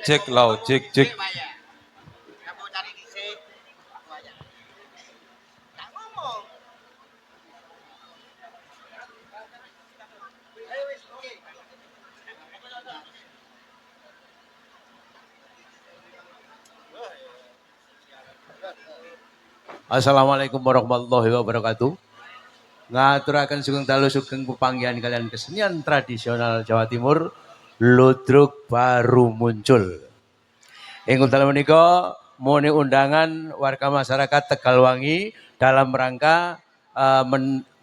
Cek lau, cek cek. Assalamualaikum warahmatullahi wabarakatuh. Ngaturaken sugeng dalu sugeng pepanggihan kalian kesenian tradisional Jawa Timur, ludruk baru muncul. Ing dalam menika muni undangan warga masyarakat Tegalwangi dalam rangka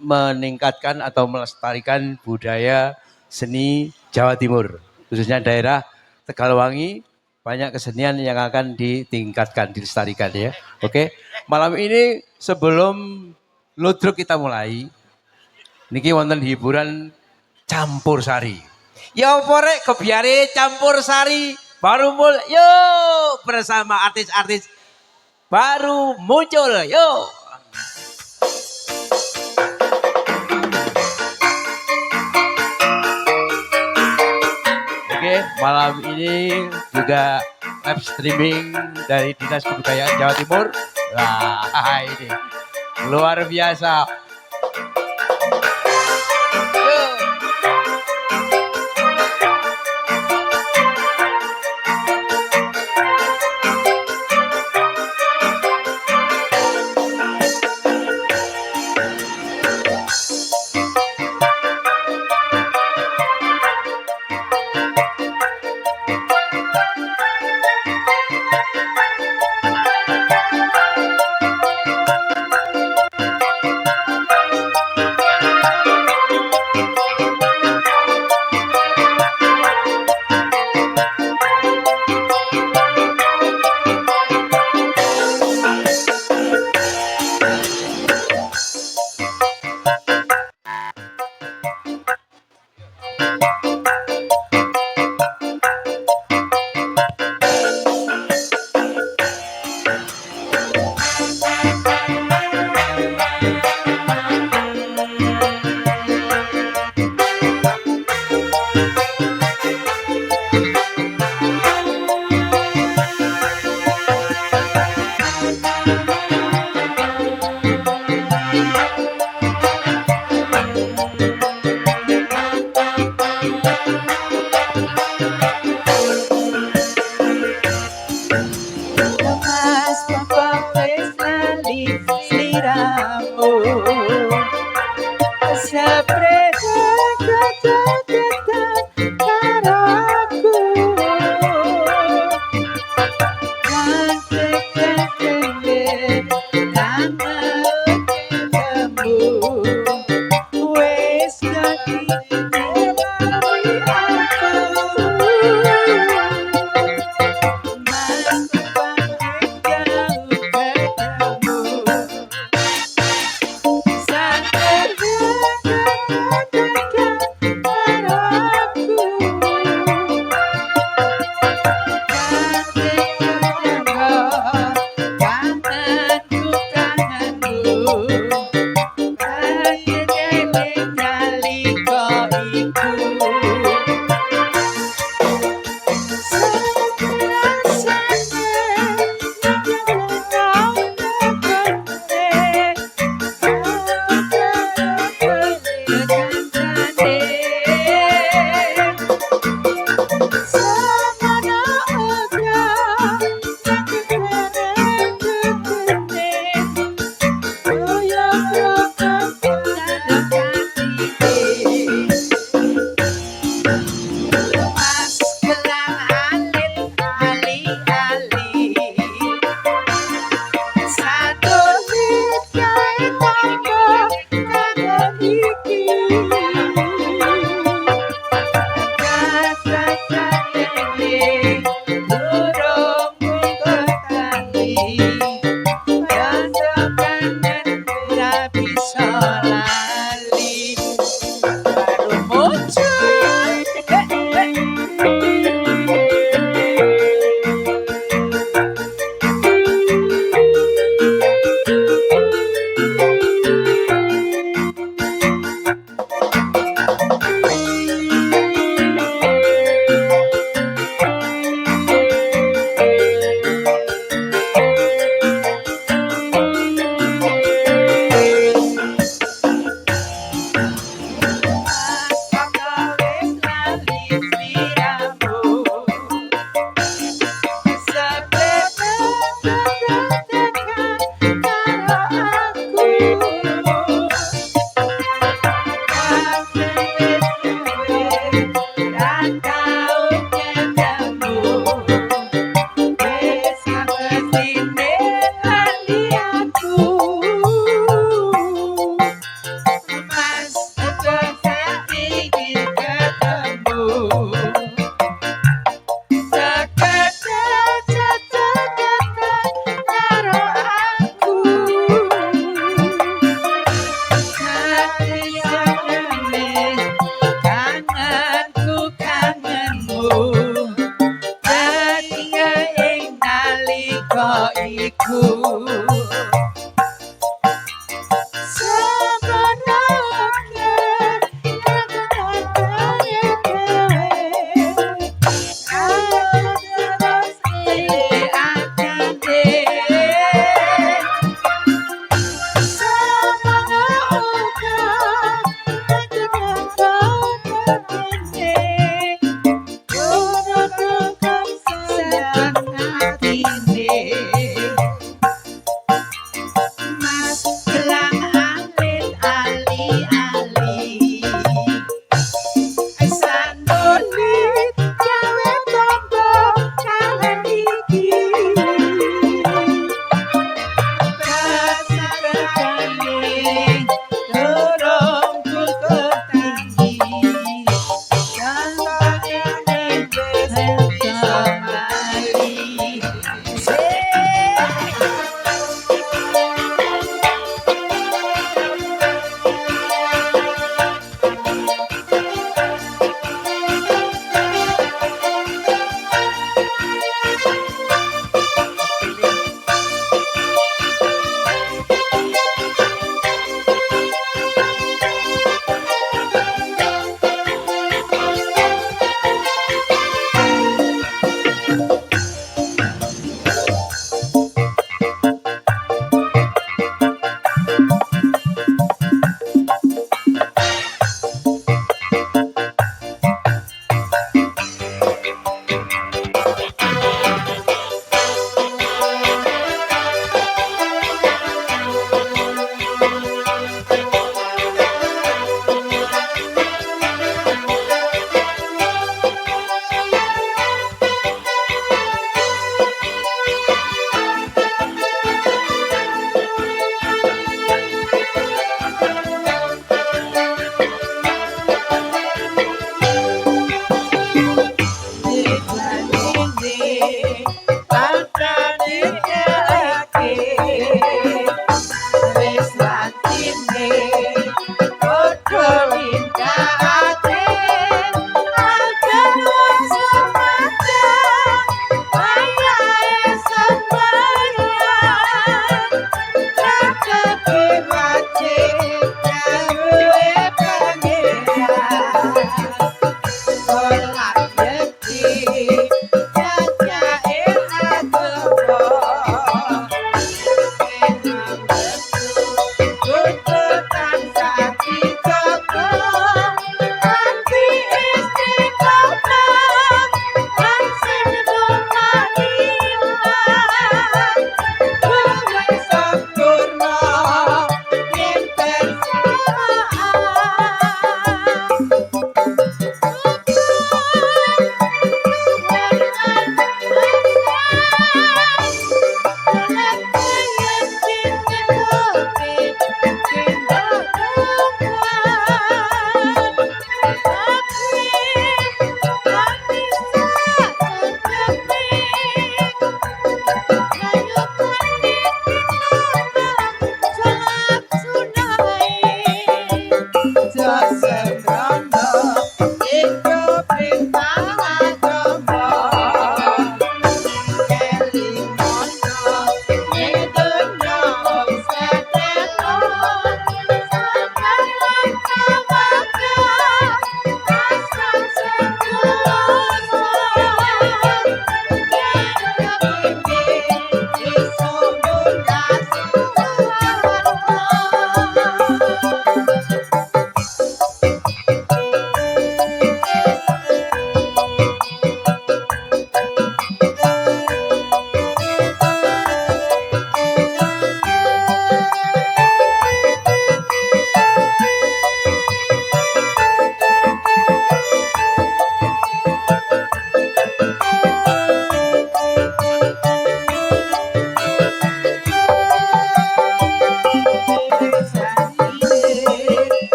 meningkatkan atau melestarikan budaya seni Jawa Timur, khususnya daerah Tegalwangi. Banyak kesenian yang akan ditingkatkan, dilestarikan ya. Oke, malam ini sebelum ludruk kita mulai, niki wonten hiburan campur sari. Yo porek kebiare campur sari baru yuk bersama artis-artis baru muncul yuk. Oke, malam ini juga live streaming dari Dinas Kebudayaan Jawa Timur. Wah, ini luar biasa.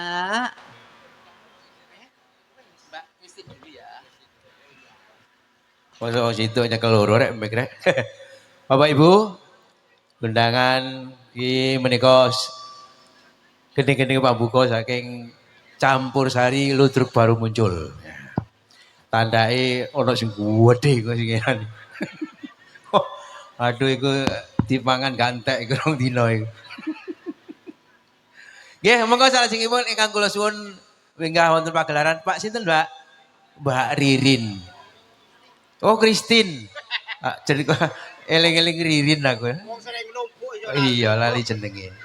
Mbak. Mbak Christine dulu ya. Oh, situ nyekel loro rek mbek rek. Bapak Ibu, undangan iki menika gede-gede pambuka saking campur sari ludruk baru muncul. Tandai ono sing gedhe kok sing ngerani. Aduh iku dipangan gantek iku rong dina iku. Nggih, monggo salajengipun ingkang kula suwun wenggah wonten pagelaran Pak sinten, Mbak? Mbak Ririn. Oh, Christine. Jadi kok eling-eling Ririn aku. Wong sering numpuk ya. Iya, lali jenenge.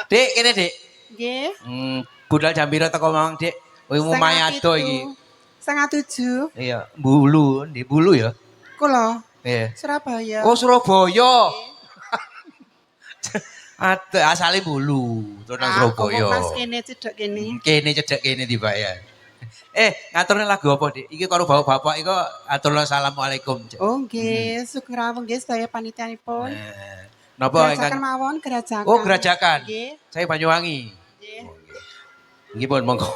Dik, kene, Dik. Nggih. Budal jam pira teko Mamang, Dik? Kowe mayado iki. 6:30. Iya, Bulu, di Bulu ya. Kula. Iya. Surabaya. Oh, Surabaya. Asale Bulu, terus nang Surabaya. Mas kene cedek kene. Kene cedek kene dibayar. Ngaturne lagu apa, Dik? Iki karo bapak iku aturna assalamualaikum. Oh, nggih, sugeng rawuh nggih sedaya panitia-pun. Napa Gerajakan mawon, gerajakan. Oh, gerajakan. Nggih. Saya Banyuwangi. Nggih. Nggih pun monggo.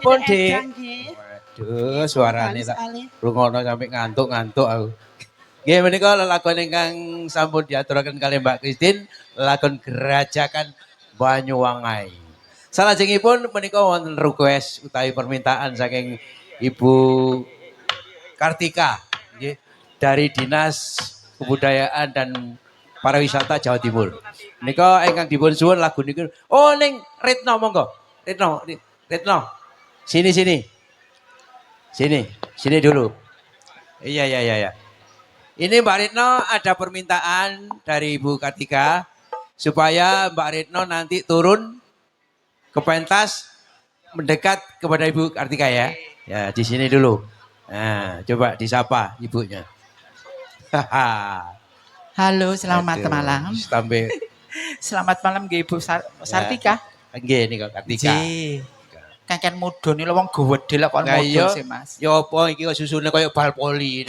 pripun, Badhe Dik? edan nggih. Waduh, suarane tak sekali. rungono sampe ngantuk-ngantuk aku. Nggih menika lelagon ingkang sampun diaturaken kalih Mbak Kristin, lelagon Gerajakan Banyuwangi. Salajengipun menika wonten request utawi permintaan saking Ibu Kartika nggih dari Dinas Kebudayaan dan Pariwisata Jawa Timur. Menika ingkang dipun suwun lagu niku. Oh ning Retno monggo. Retno. Sini sini. Sini dulu. Iya. Ini Mbak Retno ada permintaan dari Ibu Kartika supaya Mbak Retno nanti turun ke pentas mendekat kepada Ibu Kartika ya. Ya di sini dulu. Nah, coba disapa ibunya. Halo, selamat Aduh, malam. Sampai Selamat malam nggih Ibu Sartika. nggih nika Kartika. Nggih. Kakek mudhun lho wong gedhe lho kok Lah iya, mudhun sih, Mas. ya apa iki kok susune kaya bal poli.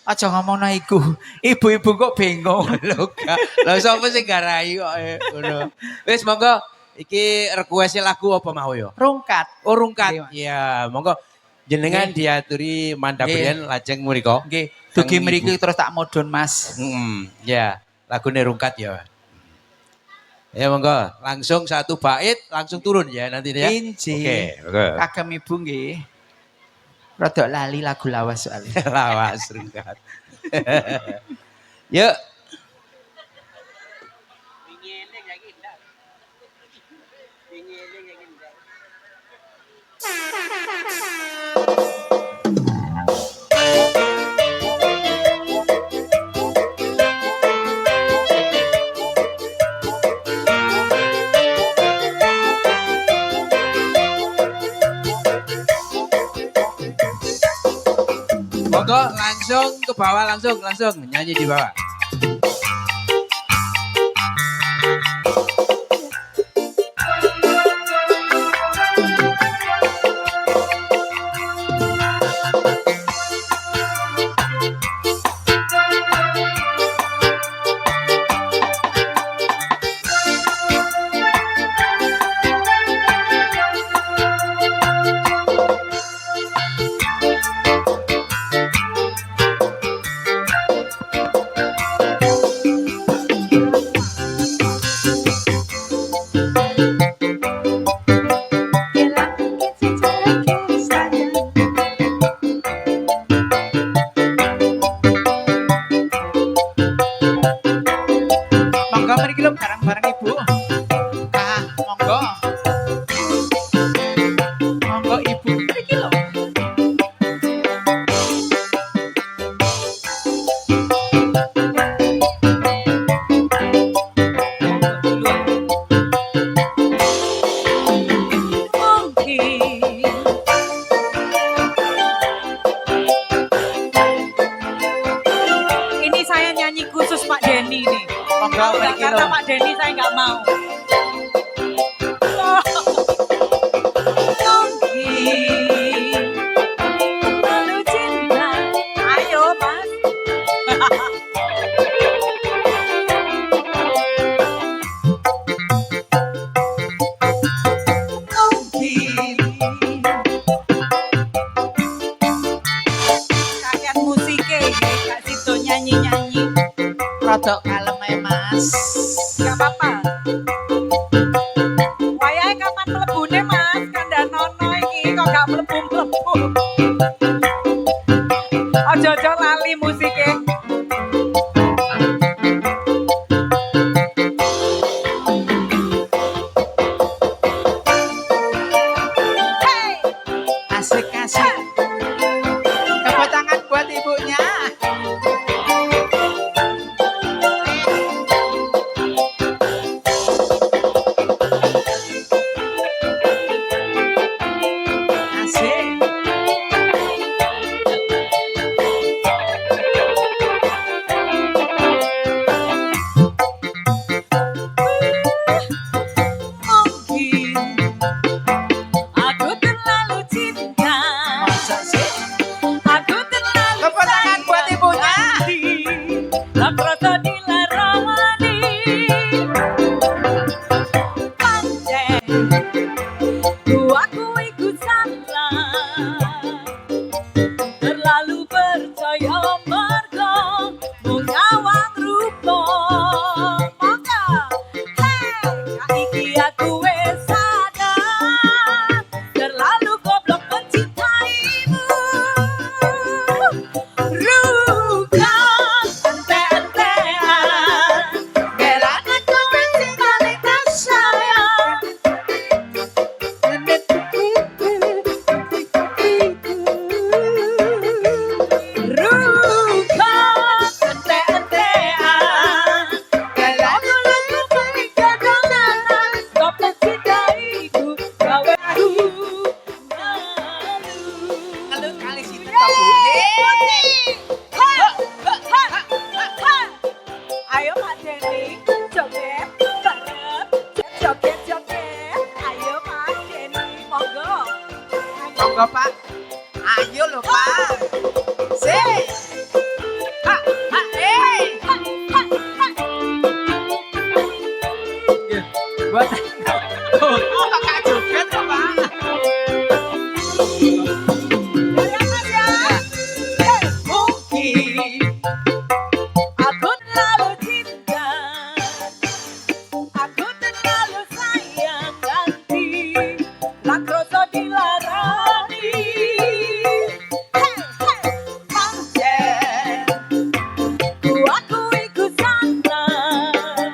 Aja ngomongno iku. Ibu-ibu kok bingung. Lho gak. Lah sapa sing garai kok ngono. Wis monggo iki request lagu apa mau ya? Rungkat. Oh rungkat. Nggih, Mas. Iya, monggo jenengan diaturi mandhabrian lajeng mriko. Nggih, dugi Kang mriki Ibu. terus tak mudhun, Mas. Ya, lagune rungkat ya. Ya monggo, langsung satu bait langsung turun ya nanti ya. Inji. Oke, oke. Kagem Ibu nggih. Rada lali lagu lawas soalnya. Lawas rungkat. Yuk. Monggo langsung ke bawah langsung nyanyi di bawah. Monggo mriki lho bareng-bareng Ibu. Monggo. Monggo Ibu mriki lho. Ini saya nyanyi khusus Pak Denny nih. Monggo Kalau nggak mriki lho. karena Pak Denny saya nggak mau. Terlalu cinta. Ayo Mas. Kalian musiknya Kak Sito nyanyi-nyanyi. Rada kalem ae, Mas. Gak apa-apa. Wayahe kapan mlebune Mas? Kandhanono iki kok gak mlebu-mlebu. Aja-aja lali musike. Hey! Asik-asik. Tepuk tangan buat ibunya. Asik. terlalu percaya mergo mung nyawang rupa monggo iki aku wis sadar terlalu goblok mencintaimu ruka ente-entean belana kau mencintaimu sayang ruka ente-entean belana kau mencintaimu kau mencintaiku gawe aku Ngeluh kali sinten to, Bu? Ayo Pak Denny, joget, banget, joget, joget. Ayo Pak Denny, monggo. Monggo, Pak. Ayo lho, Pak. Sik. Ha, ha, Buat. Oh, Kak joget lho, Pak. Mungkin aku terlalu cinta, aku terlalu sayang nanti, tak kroso dilarani. Pancen ku akui ku salah,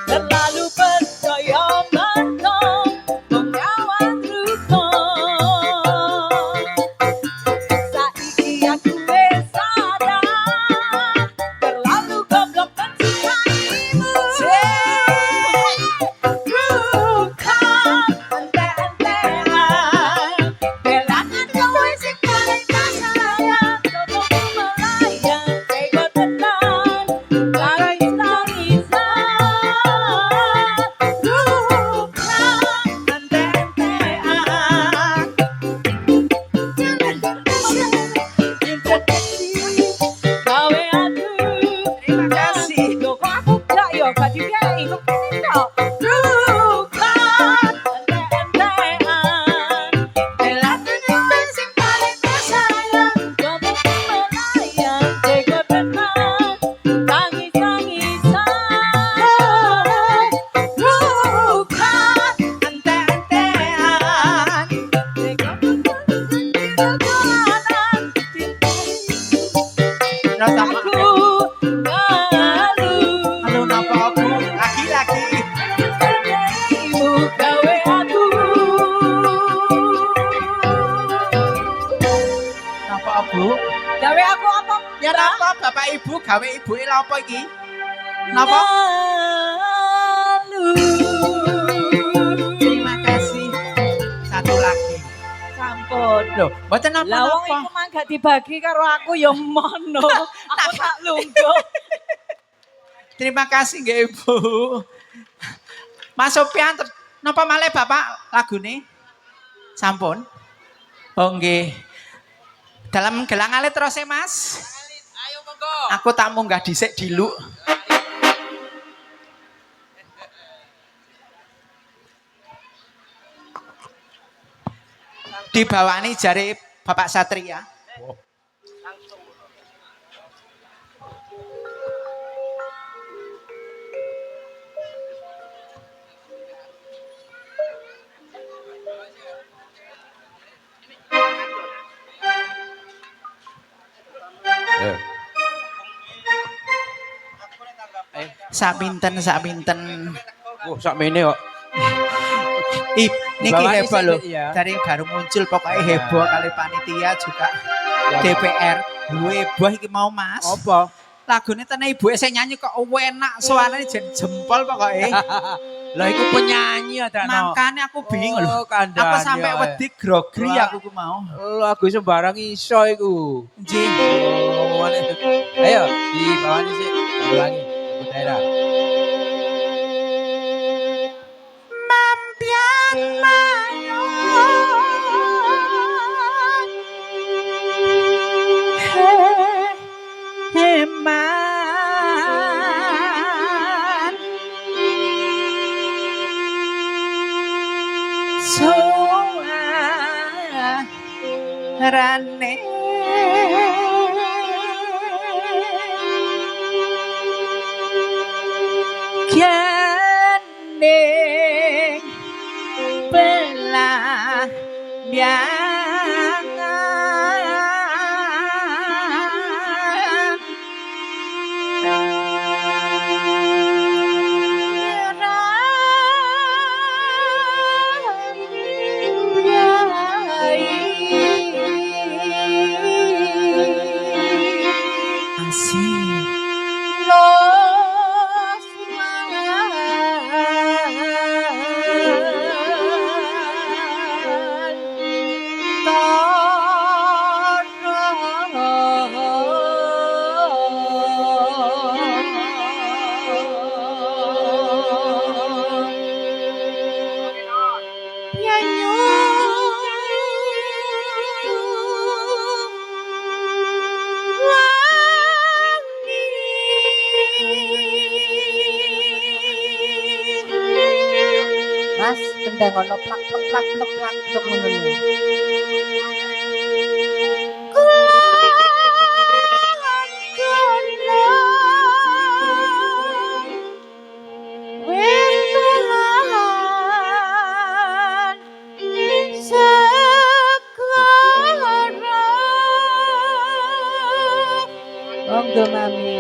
terlalu percaya mergo mengawang rupa. Saiki aku wis sadar terlalu goblok mencintaimu. Ruka ente-entean belangan kowe sing paling sayang coba melayang tega tenan tangis-tangisan. Ruka ente-entean gawe aku Terima kasih. kok aku gak yo gak dikei kok kene tok ruka ente-entean belane kowe sing paling sayang coba melayang tega tenan tangis-tangisan. Ruka Ente-entean. tega tenan Rasa aku ngalu Halo napa, Bu? Lagi-lagi. ibu gawe aku Napa, Bu? gawe aku apa Ya napa Bapak Ibu gawe ibuke lha apa iki? Napa? ngalu Terima kasih. Satu lagi. sampun Loh, mboten lah wong napa-napa. iku mah gak dibagi karo aku ya mono aku tak lungguh. Terima kasih nggih Ibu. Mas Sopian, napa malih Bapak lagune? Sampun. Oh nggih. Dalam gelang alit terus Mas. Ayo monggo. Aku tak munggah dhisik diluk. Dibawani jare Bapak Satria. Ya. Sapinten. Oh, sak mene kok. Ih, niki Bawani heboh loh. sik, ya. Dari baru muncul pokoknya heboh kali panitia juga Ya. DPR. Heboh iki mau Mas. Apa? Lagune tenan ibu saya nyanyi kok enak suaranya jen jempol pokoknya. Lah iku penyanyi ada no. Makanya aku bingung loh. Oh, kandhane. Aku sampai wedi grogri Wah. aku ku mau. Lagu sembarang iso iku. Nggih. Oh, ayo di bawah ini sih. Ulangi. Lagu daerah. Mampian heman soan rane kiane belah biangan masih los Mas, kendang ono plak plak plak plak plak plak ngono lho. Monggo mami.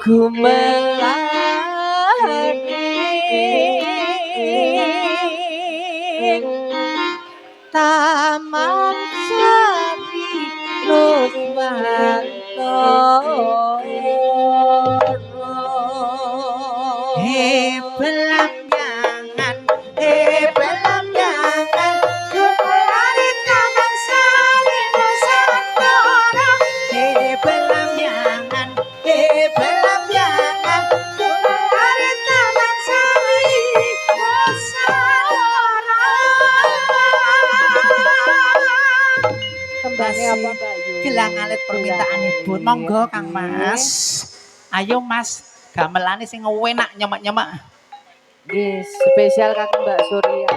Gumelar Taman Sari Nuswantara belambangan belambangan Gumelar Taman Sari Nuswantara belambangan belambangan Gumelar Taman Sari Nuswantara. Tembangnya apa Mbak Yu? Gelang alit permintaanipun. Monggo Kang Mas. Ayo Mas, gamelane sing enak nyemak-nyemak. Nggih, spesial kangge Mbak Surya.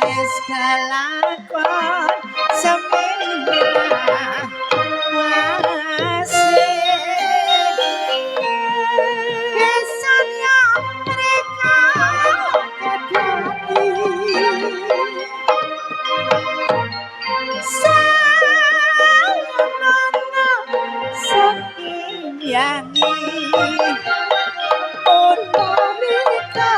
Wis kalakon semena wase kesan yang mereka kedati sayangana saking yangi pun mereka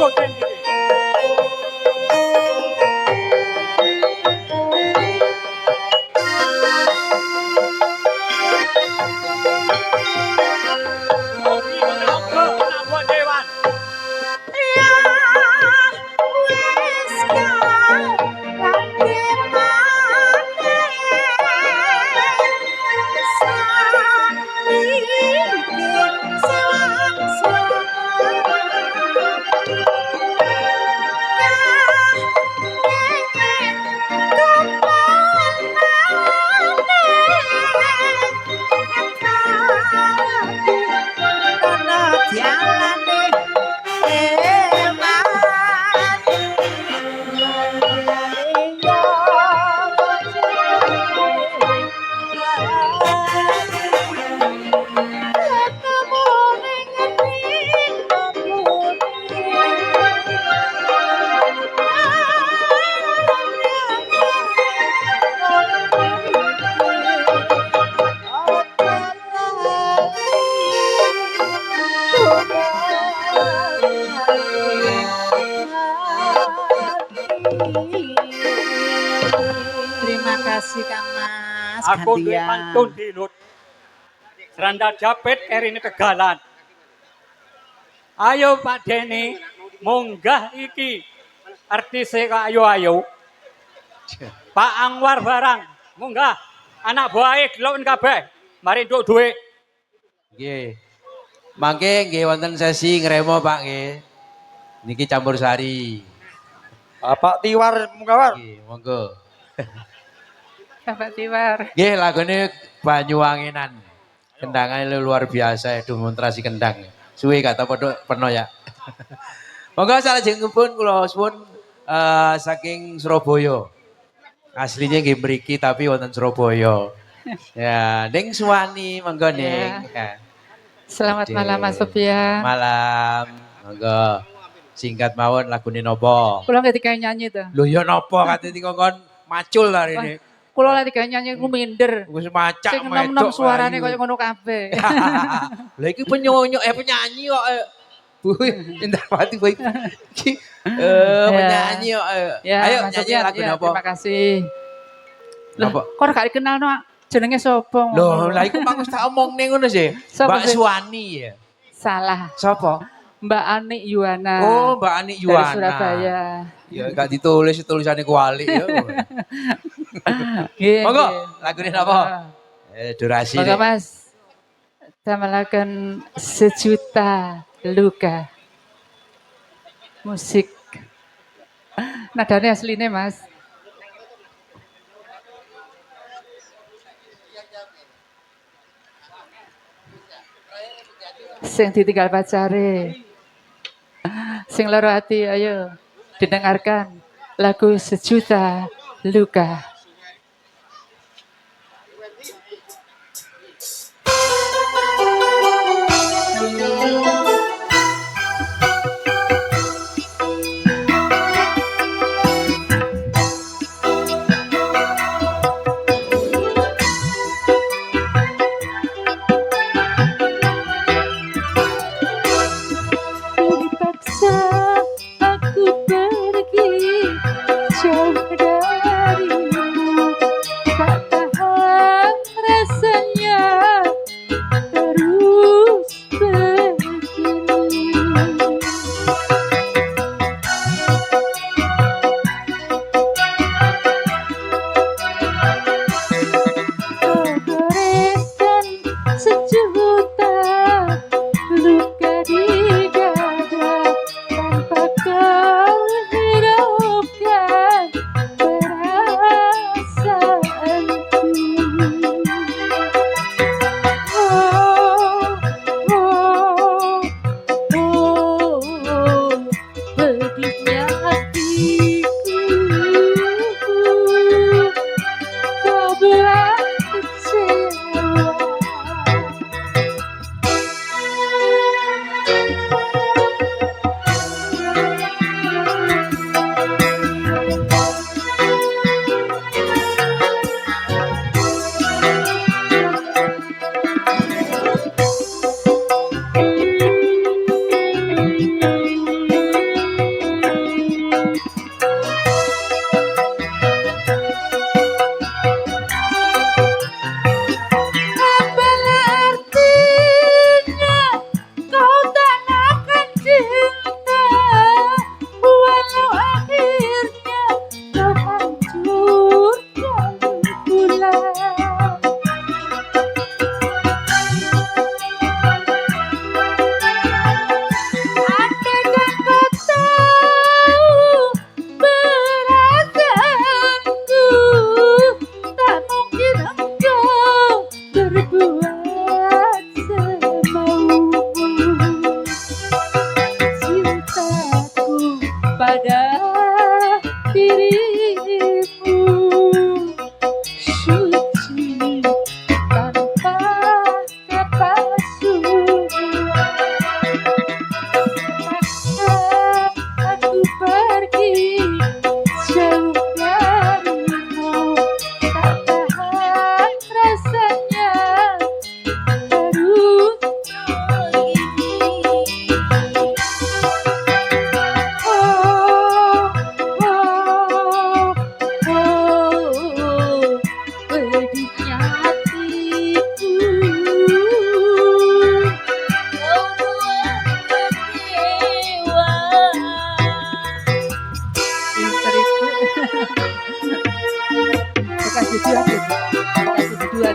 Raden iki. Oke, menapa menapa dewan? Terima kasih Kang Mas. Aku duwe gantian. pantun dilut. Seranda Japit erine kegalan. Ayo Pak Deni, munggah iki. Artise kok ayo-ayo. Pak Anwar barang, munggah. Anak buahe delok kabeh. Mari entuk dhuwit. Nggih. Mangke nggih wonten sesi ngremo Pak nggih. Niki campur sari. Pak Tiwar Mungkawar. Nggih, monggo. Bapak Tiwar. Nggih, lagune Banyuwangenan. Kendangane luar biasa demonstrasi kendang. Suwe kata padha peno ya. Monggo salajengipun kula suwun saking Surabaya. Aslinya nggih mriki tapi wonten Surabaya. Ya, ning suwani monggo ning. Ya. Selamat Oke. malam Mas Sofia. Malam. Monggo. Singkat mawon lagune napa? Kula nggak digawe nyanyi to. Lho ya napa kate dikongkon macul ta rene. Kula lagi digawe nyanyi ku minder. Wis macak Sing enom-enom suarane koyo ngono kabeh. Lah iki penyanyi penyanyi kok. Bu Indrawati Bu. Iki penyanyi kok. Ya, Ayo Mas nyanyi Sofyan, lagu ya, napa? terima kasih. Loh, Napa? kok gak dikenal no? Jenenge sapa? Loh, lah iku mang wis tak omongne ngono sih. Sapa Mbak sih? Suwani ya. Salah. Sapa? Mbak Ani Yuwana. Oh, Mbak Ani Dari Yuwana. Surabaya. Ya gak ditulis tulisannya kuali ya. Nggih, Monggo, nggih. lagune napa? Durasi. Monggo nih. Mas. Damelaken sejuta luka. Musik. Nadane asline Mas. Sing ditinggal pacare. Sing loro ati ayo didengarkan lagu Sejuta Luka. Dipaksa aku pergi jauh darimu. berdua gitu. Kasih berdua.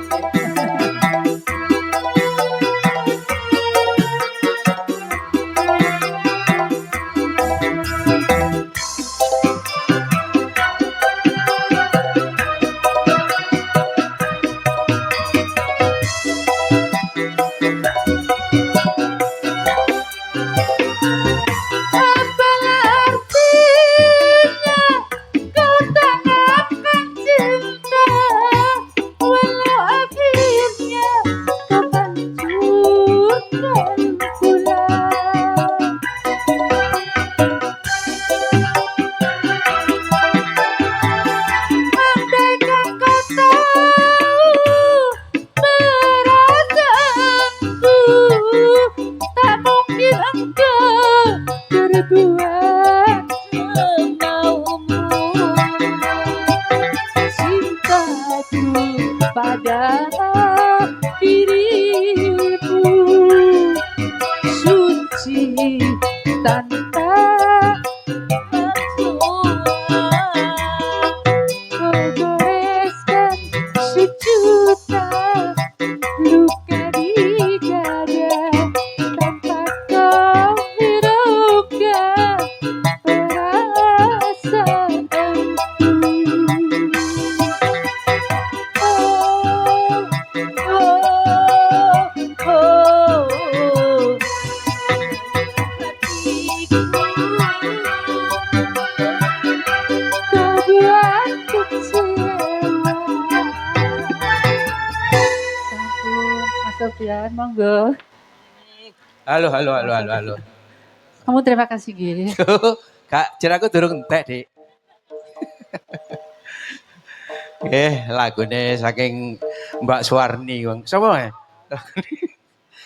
Pada dirimu suci tanpa goreskan sejuta luka di dada tanpa kau hiraukan perasaanku. Sofian, monggo. Halo. Kamu terima kasih, Gi. Kak, jeraku durung entek, Dik. Lagune saking Mbak Suwarni, Wong. Sapa, ya?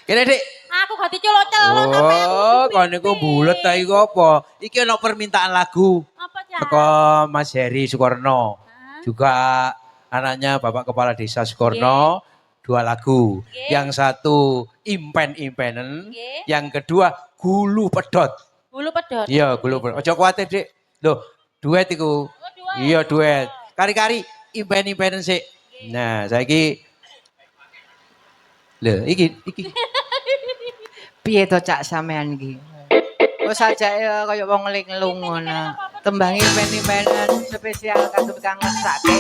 Kene, Dik. Aku ganti celok-celok. Oh, kon niku bulet ta iku apa? Iki ana permintaan lagu Apa ya? teko Mas Heri Sukorno. Juga anaknya Bapak Kepala Desa Sukorno. 2 lagu. Yang satu impen-impenen, yang kedua gulu pedot. Bulu pedot. Iya, gulu pedot. Ojo kuwatir, Dik. Loh, duet iku. Iya, duet. Kari-kari impen-impenen sik. Nah, saiki lho, iki. Piye to cak sampean iki? Wes ajake kaya wong linglung ngono. Tembangi pen-penan spesial kanggo kang ngesake.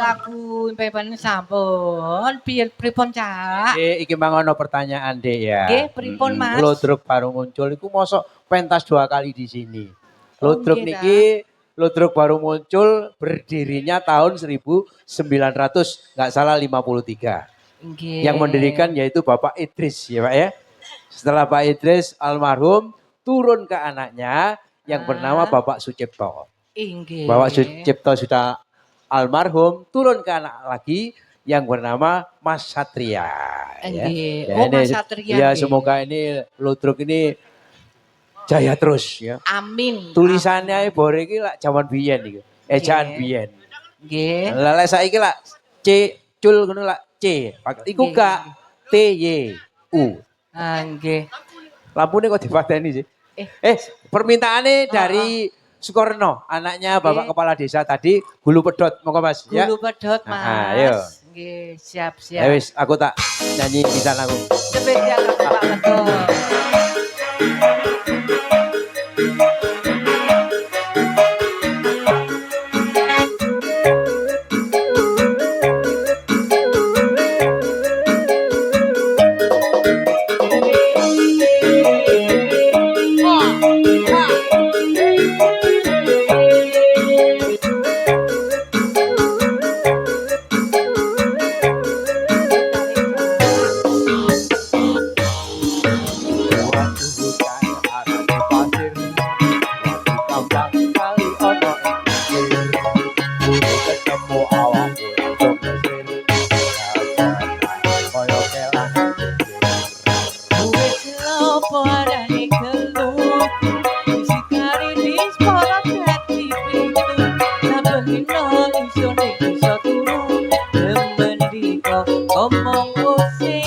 lagu pepan sampun piye pripun Cak? Iki mangono pertanyaan Dek ya. Nggih, pripun, Mas? Ludruk baru muncul iku mosok pentas 2 kali di sini. Oh, Ludruk nggih, niki Ludruk baru muncul berdirinya tahun 1900 nggak salah 53. Nggih. Yang mendirikan yaitu Bapak Idris ya Pak ya. Setelah Pak Idris almarhum turun ke anaknya yang bernama Bapak Sucipto. Nggih. Bapak Sucipto sudah almarhum turun ke anak lagi yang bernama Mas Satria. Ya. Nggih. Ya, Oh, ini- Mas Satria. Ya nggih. semoga ini Ludruk ini jaya terus ya. Amin. Tulisannya bore iki lak jaman biyen iki. Ejaan Nggih. biyen. Nggih. Lah lek saiki lak C cul ngono lak C. Iku Nggih. gak T Y U. Ah, nggih. Lampune kok dipateni sih. Permintaannya dari Sukorno, anaknya Bapak Kepala Desa tadi, Gulu Pedot, monggo Mas ya. Gulu pedot Mas. ayo. Nggih, siap. Ya wis, aku tak nyanyi di sana aku. Spesial Pak Pedot. Omong usik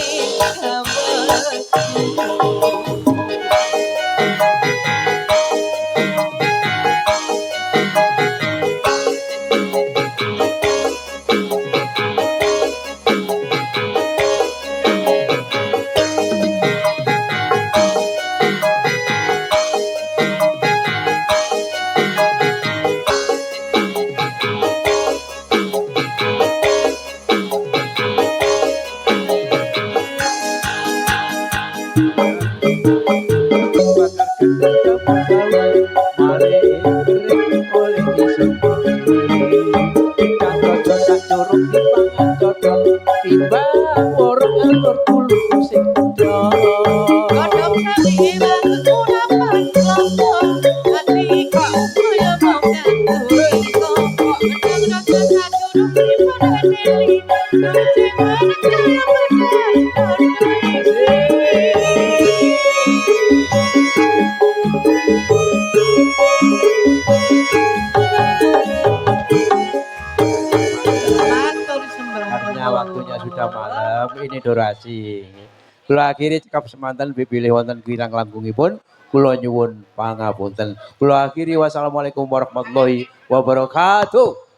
Timbang orang alur dulu sing Kodok sari bagus urapan kelompok hati kaya mau nganturi kok gedang rasa sajurung di pada deli lucu mana kaya badai Karena waktunya sudah malam, ini durasi. Kula akhiri cekap semanten bipilih wonten kirang langgungipun. Kula nyuwun pangapunten. Kula akhiri wassalamualaikum warahmatullahi wabarakatuh.